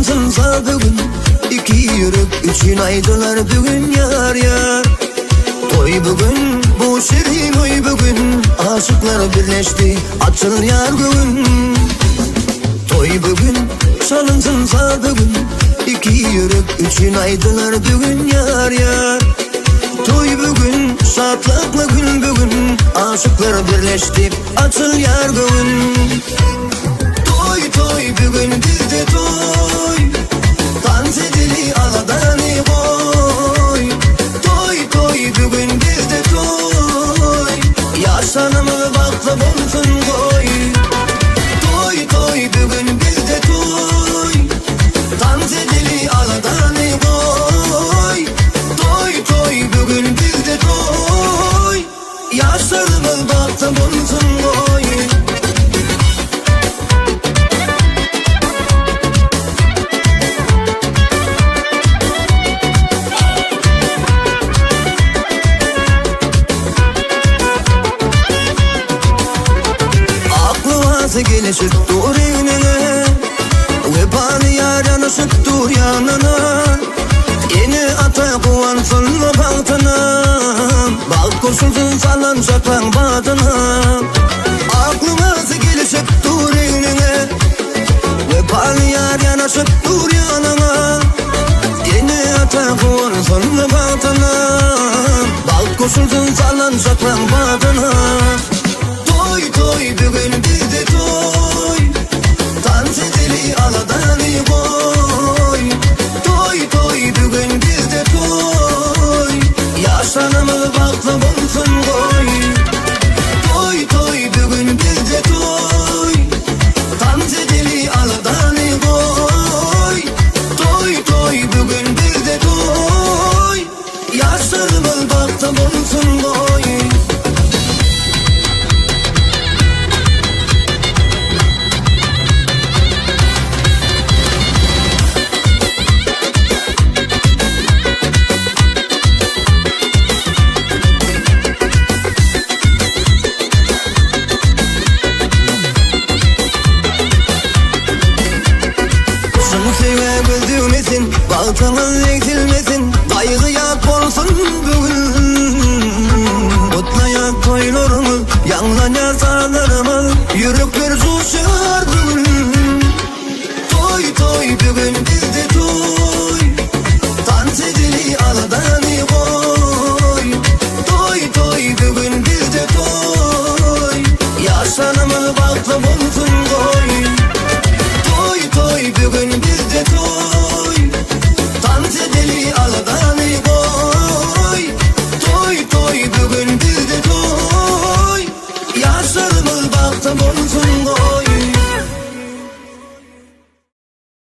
çalınsınsa bugün, iki yürek için aydılar bugün yar yar. Toy bugün, bu şirin oy bugün, aşıklar birleşti, açıl yar bugün. Toy bugün, çalınsınsa bugün, iki yürek için aydılar bugün yar yar. Toy bugün, şatlıklı gün bugün, aşıklar birleşti, açıl yar bugün. Toy toy bugün bizde toy, dans edili aladanı boy. Toy toy bugün bizde toy, yaşanımı bakla bolsun koy. Toy toy bugün bizde toy, dans edili aladanı boy. Toy toy bugün bizde toy, yaşanımı bakla bolsun koy. Gelişip dur önüne, vebalı yar yanışıp dur yanına. Yeni ata kuvansın mı bahtına, bak koşulsun sallanacaklar batına. Aklımızı gelişip dur önüne, vebalı yar yanaşıp dur yanına. Yeni ata kuvansın mı bahtına, bak koşulsun sallanacaklar batına. Toy toy bugün bizde toy, dans edili aladanı boy. Toy toy bugün bizde toy, yaşanımı bakla bolsun koy. Toy toy bugün bizde toy, dans edili aladanı boy. Toy toy bugün bizde toy, yaşanımı bakla bolsun koy. Gözülmesin, baltamız eksilmesin, kaygıya olsun bugün. Kutlayak toylarımız, yanlaya sarılarımız, yürekler susar bugün. Toy toy bugün bizde toy, dans edili aladanı boy. Toy toy bugün bizde toy, yaşanımı bakla bolsun koy. Toy toy bugün